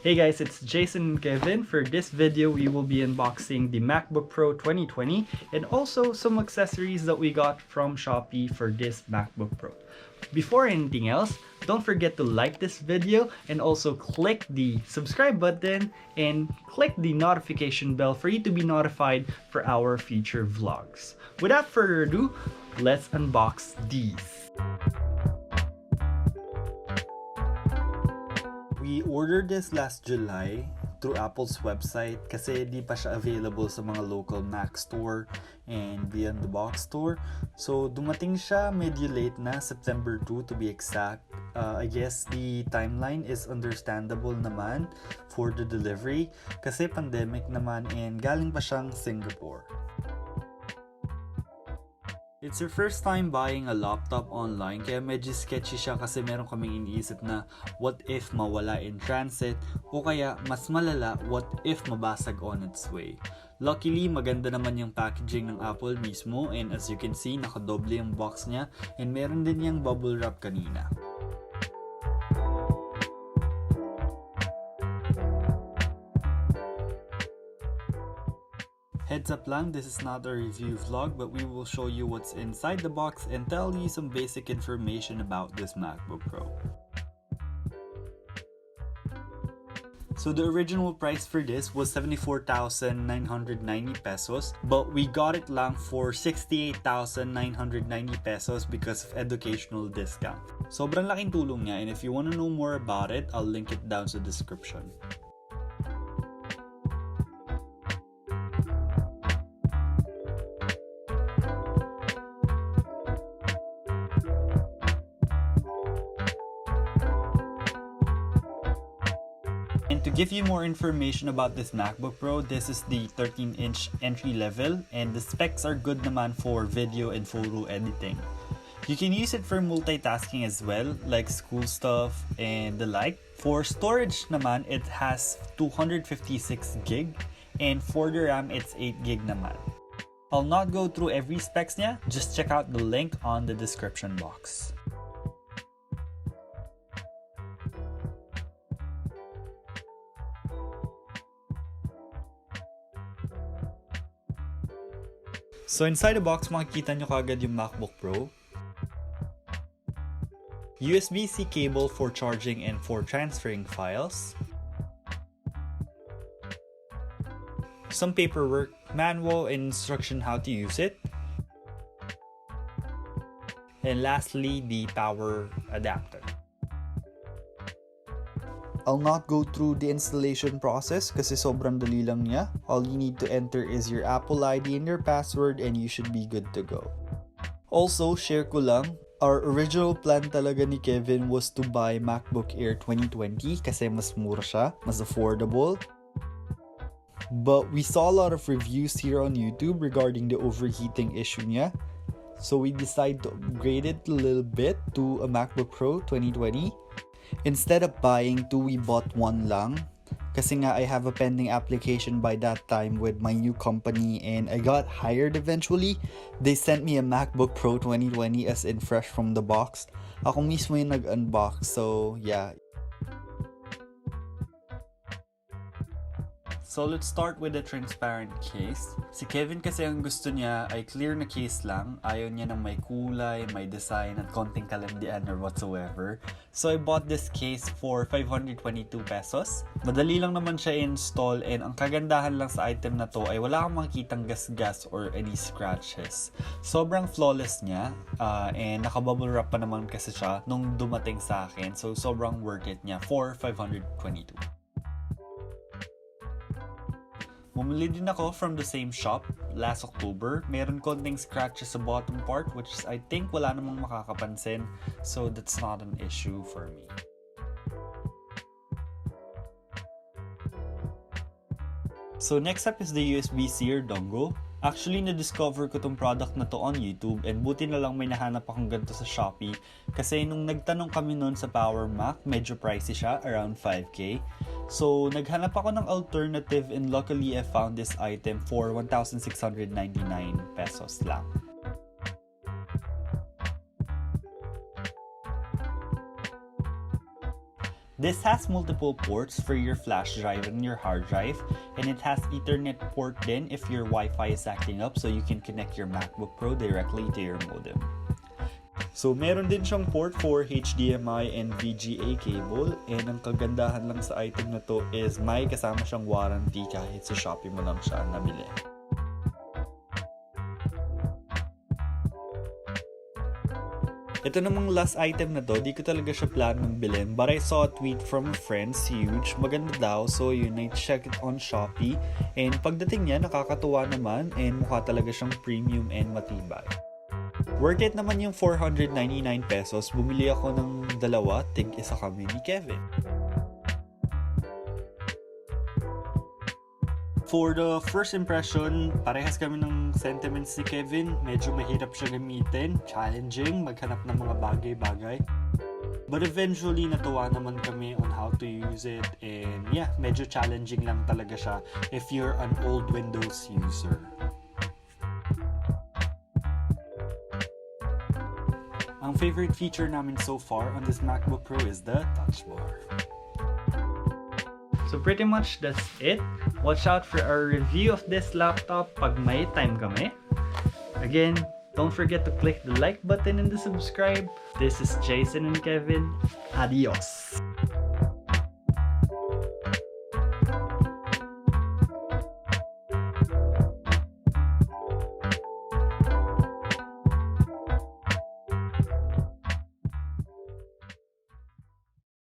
Hey guys, it's Jason and Kevin. For this video, we will be unboxing the MacBook Pro 2020 and also some accessories that we got from Shopee for this MacBook Pro. Before anything else, don't forget to like this video and also click the subscribe button and click the notification bell for you to be notified for our future vlogs. Without further ado, let's unbox these. We ordered this last July through Apple's website kasi di pa siya available sa mga local Mac store and Beyond the Box store. So dumating siya medyo late na, September 2 to be exact. I guess the timeline is understandable naman for the delivery kasi pandemic naman and galing pa siyang Singapore. It's your first time buying a laptop online kaya medyo sketchy siya kasi meron kaming iniisip na what if mawala in transit o kaya mas malala what if mabasag on its way. Luckily, maganda naman yung packaging ng Apple mismo and as you can see, nakadoble yung box niya and meron din yung bubble wrap kanina. Heads up lang, this is not a review vlog, but we will show you what's inside the box and tell you some basic information about this MacBook Pro. So the original price for this was 74,990 pesos, but we got it lang for 68,990 pesos because of educational discount. Sobrang laking tulong niya and if you want to know more about it, I'll link it down sa description. And to give you more information about this MacBook Pro, this is the 13-inch entry level and the specs are good naman for video and photo editing. You can use it for multitasking as well, like school stuff and the like. For storage naman, it has 256 gig and for the RAM, it's 8 gig naman. I'll not go through every specs niya, just check out the link on the description box. So inside the box, makikita nyo kagad yung MacBook Pro. USB-C cable for charging and for transferring files. Some paperwork, manual, and instruction how to use it. And lastly, the power adapter. I'll not go through the installation process kasi sobrang dali lang niya. All you need to enter is your Apple ID and your password and you should be good to go. Also, share ko lang, our original plan talaga ni Kevin was to buy MacBook Air 2020 kasi mas mura siya, mas affordable. But we saw a lot of reviews here on YouTube regarding the overheating issue niya. So we decided to upgrade it a little bit to a MacBook Pro 2020. Instead of buying two, we bought one lang. Kasi nga I have a pending application by that time with my new company and I got hired eventually. They sent me a MacBook Pro 2020 as in fresh from the box. Ako mismo yung nag-unbox, so yeah. So let's start with the transparent case. Si Kevin kasi ang gusto niya ay clear na case lang. Ayaw niya ng may kulay, may design at konting kalandian or whatsoever. So I bought this case for 522 pesos. Madali lang naman siya install and ang kagandahan lang sa item na to ay wala kang makikitang gas-gas or any scratches. Sobrang flawless niya and nakabubble wrap pa naman kasi siya nung dumating sa akin. So sobrang worth it niya for 522. Bumili din ako from the same shop last October. Meron konting scratches sa bottom part which is I think wala namang makakapansin. So that's not an issue for me. So next up is the USB-C or dongle. Actually, na-discover ko tong product na to on YouTube and buti na lang may nahanap akong ganito sa Shopee kasi nung nagtanong kami noon sa Power Mac, medyo pricey siya, around 5K. So, naghanap ako ng alternative and luckily I found this item for 1,699 pesos lang. This has multiple ports for your flash drive and your hard drive, and it has Ethernet port din if your Wi-Fi is acting up, so you can connect your MacBook Pro directly to your modem. So meron din siyang port for HDMI and VGA cable, and ang kagandahan lang sa item na to is may kasama siyang warranty kahit sa Shopee mo lang siya nabili. Ito namang last item na to, di ko talaga siya planong bilhin, but I saw a tweet from a friend, huge, maganda daw, so yun, I check it on Shopee, and pagdating niya, nakakatuwa naman, and mukha talaga siyang premium and matibay. Worth it naman yung 499 pesos, bumili ako ng dalawa, tig-isa kami ni Kevin. For the first impression, parehas kami ng sentiments ni Kevin. Medyo mahirap siya gamitin, challenging, maghanap ng mga bagay-bagay. But eventually, natuwa naman kami on how to use it. And yeah, medyo challenging lang talaga siya if you're an old Windows user. Ang favorite feature namin so far on this MacBook Pro is the touch bar. So pretty much that's it. Watch out for our review of this laptop pag may time kami. Again, don't forget to click the like button and the subscribe. This is Jason and Kevin. Adios!